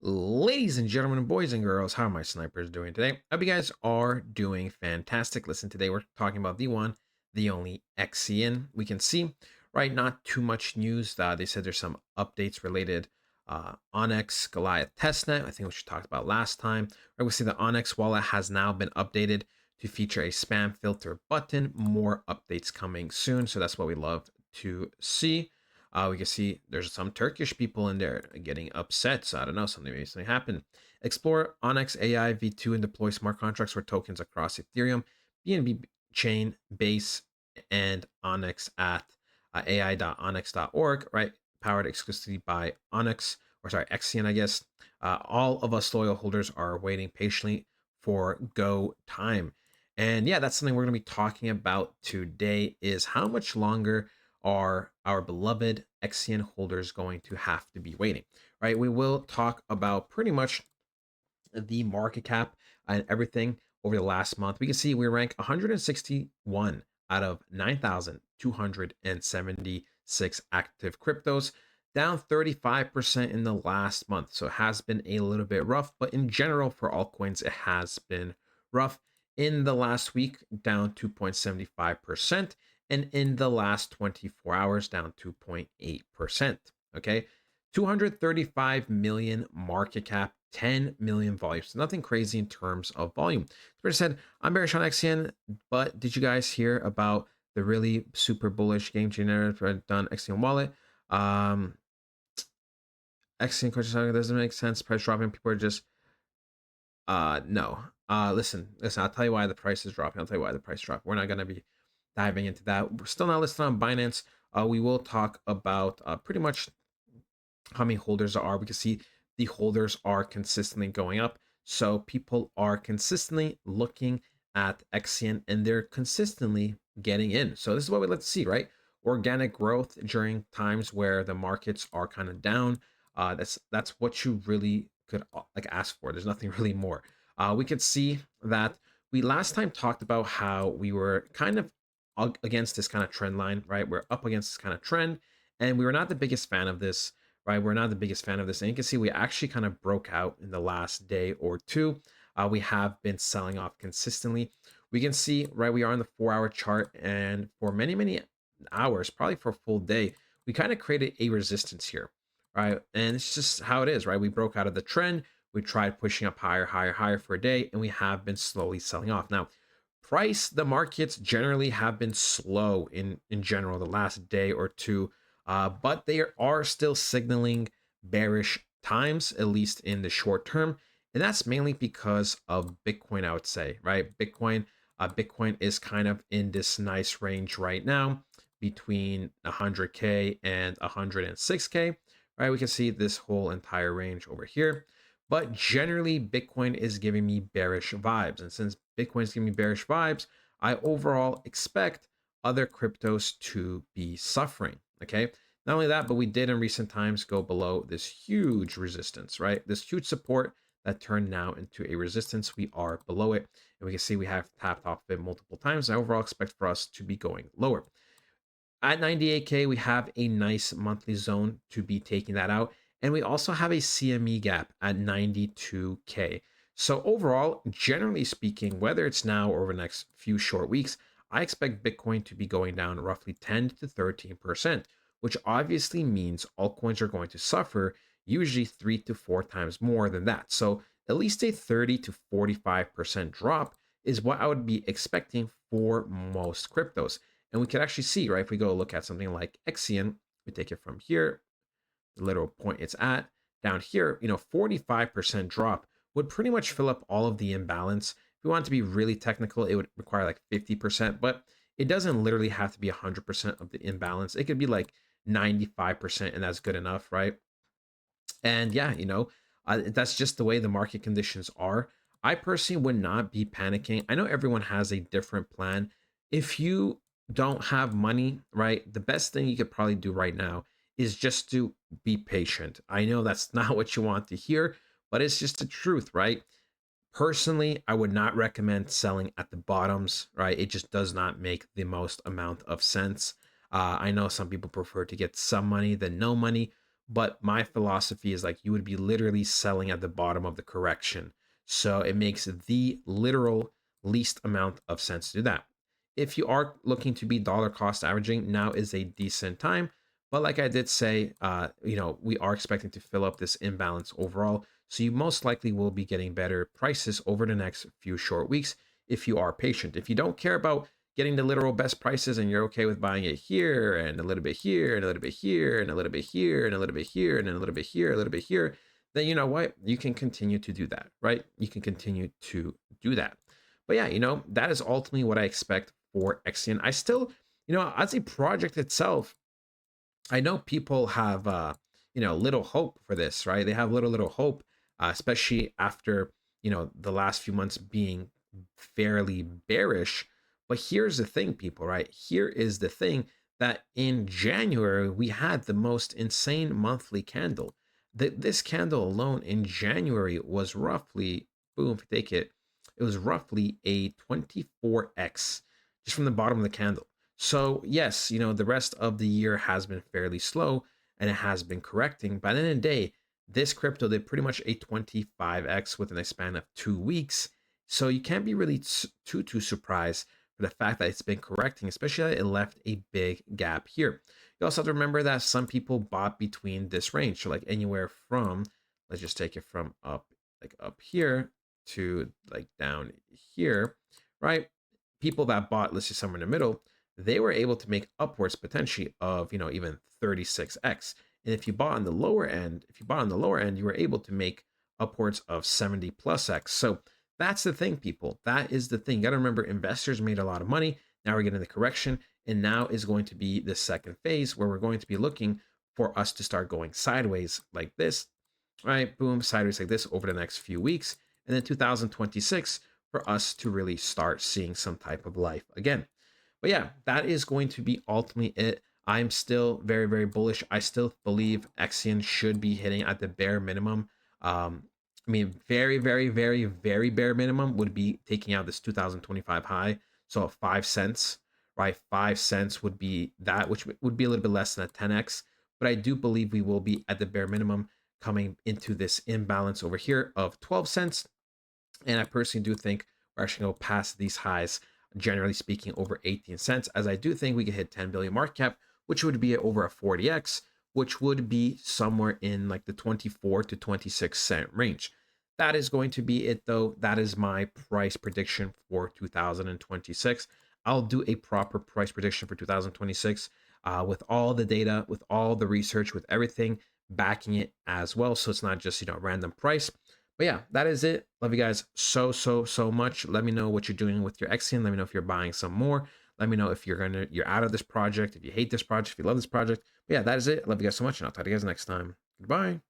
Ladies and gentlemen, boys and girls, how are my snipers doing today? I hope you guys are doing fantastic. Listen, today we're talking about the one, the only Xian. We can see, right, not too much news. They said there's some updates related Onyx Goliath testnet, I think which we talked about last time. Right, we see the Onyx wallet has now been updated to feature a spam filter button. More updates coming soon, so that's what we love to see. We can see there's some Turkish people in there getting upset. So I don't know, something recently happened. Explore Onyx AI v2 and deploy smart contracts for tokens across Ethereum, BNB chain, Base, and Onyx at ai.onyx.org, right? Powered exclusively by Onyx, or sorry, Xian, I guess. All of us loyal holders are waiting patiently for go time. And yeah, that's something we're going to be talking about today is how much longer are our beloved Xian holders going to have to be waiting, right? We will talk about pretty much the market cap and everything over the last month. We can see we rank 161 out of 9,276 active cryptos, down 35% in the last month. So it has been a little bit rough, but in general for altcoins, it has been rough. In the last week, down 2.75%, and in the last 24 hours, down 2.8%. Okay. 235 million market cap, 10 million volume. So nothing crazy in terms of volume. Spirit said, I'm bearish on XN, but did you guys hear about the really super bullish game generator done XN wallet? XN question doesn't make sense. Price dropping. People are just no. Listen, I'll tell you why the price is dropping. I'll tell you why the price dropped. We're not gonna be diving into that. We're still not listed on Binance. We will talk about pretty much how many holders there are. We can see the holders are consistently going up. So people are consistently looking at Xian and they're consistently getting in. So this is what we like to see, right? Organic growth during times where the markets are kind of down. That's what you really could like ask for. There's nothing really more. We could see that we last time talked about how we were kind of against this kind of trend line, right? We're up against this kind of trend, and we were not the biggest fan of this, right? We're not the biggest fan of this. And you can see we actually kind of broke out in the last day or two. We have been selling off consistently. We can see, right, we are on the 4-hour chart, and for many, many hours, probably for a full day, we kind of created a resistance here, right? And it's just how it is, right? We broke out of the trend. We tried pushing up higher, higher, higher for a day, and we have been slowly selling off. Now, the markets generally have been slow in general the last day or two, but they are still signaling bearish times, at least in the short term. And that's mainly because of Bitcoin, I would say, right? Bitcoin is kind of in this nice range right now between 100K and 106K, right? We can see this whole entire range over here. But generally, Bitcoin is giving me bearish vibes. And since Bitcoin is giving me bearish vibes, I overall expect other cryptos to be suffering. Okay. Not only that, but we did in recent times go below this huge resistance, right? This huge support that turned now into a resistance. We are below it. And we can see we have tapped off it multiple times. I overall expect for us to be going lower. At 98K, we have a nice monthly zone to be taking that out. And we also have a CME gap at 92K. So overall, generally speaking, whether it's now or over the next few short weeks, I expect Bitcoin to be going down roughly 10 to 13%, which obviously means altcoins are going to suffer usually 3 to 4 times more than that. So at least a 30 to 45% drop is what I would be expecting for most cryptos. And we can actually see, right, if we go look at something like Xian, we take it from here, the literal point it's at, down here, 45% drop would pretty much fill up all of the imbalance. If we want to be really technical, it would require like 50%, but it doesn't literally have to be 100% of the imbalance. It could be like 95%, and that's good enough, right? And yeah, that's just the way the market conditions are. I personally would not be panicking. I know everyone has a different plan. If you don't have money, right, the best thing you could probably do right now is just to be patient. I know that's not what you want to hear, but it's just the truth, right? Personally, I would not recommend selling at the bottoms, right? It just does not make the most amount of sense. I know some people prefer to get some money than no money, But my philosophy is like you would be literally selling at the bottom of the correction. So it makes the literal least amount of sense to do that. If you are looking to be dollar cost averaging, now is a decent time. But like I did say, we are expecting to fill up this imbalance overall. So you most likely will be getting better prices over the next few short weeks if you are patient. If you don't care about getting the literal best prices and you're okay with buying it here and a little bit here and a little bit here and a little bit here and a little bit here and a little bit here, a little bit here, then you know what? You can continue to do that, right? You can continue to do that. But yeah, that is ultimately what I expect for Exian. I still, as a project itself, I know people have little hope for this, right? They have little hope, especially after the last few months being fairly bearish. But here's the thing, people, right? Here is the thing that in January we had the most insane monthly candle. This candle alone in January was roughly, boom, if you take it, it was roughly a 24x just from the bottom of the candle. So yes, the rest of the year has been fairly slow and it has been correcting. But at the end of the day, this crypto did pretty much a 25x within a span of 2 weeks. So you can't be really too surprised for the fact that it's been correcting, especially that it left a big gap here. You also have to remember that some people bought between this range. So like anywhere from, let's just take it from up here to like down here, right? People that bought, let's say somewhere in the middle, they were able to make upwards potentially of even 36x. And if you bought on the lower end, you were able to make upwards of 70 plus x. So that's the thing, people. That is the thing. You got to remember, investors made a lot of money. Now we're getting the correction, and now is going to be the second phase where we're going to be looking for us to start going sideways like this, right? Boom, sideways like this over the next few weeks, and then 2026 for us to really start seeing some type of life again. But yeah, that is going to be ultimately it. I'm still very, very bullish. I still believe Exian should be hitting at the bare minimum. Very, very, very, very bare minimum would be taking out this 2025 high. So 5 cents, right? 5 cents would be that, which would be a little bit less than a 10x. But I do believe we will be at the bare minimum coming into this imbalance over here of 12 cents. And I personally do think we're actually going to pass these highs, generally speaking, over 18 cents, as I do think we could hit 10 billion market cap, which would be over a 40x, which would be somewhere in like the 24 to 26 cent range. That is going to be it, though. That is my price prediction for 2026. I'll do a proper price prediction for 2026 with all the data, with all the research, with everything backing it as well. So it's not just, random price. But yeah, that is it. Love you guys so much. Let me know what you're doing with your Exian. Let me know if you're buying some more. Let me know if you're out of this project, if you hate this project, if you love this project. But yeah, that is it. Love you guys so much, and I'll talk to you guys next time. Goodbye.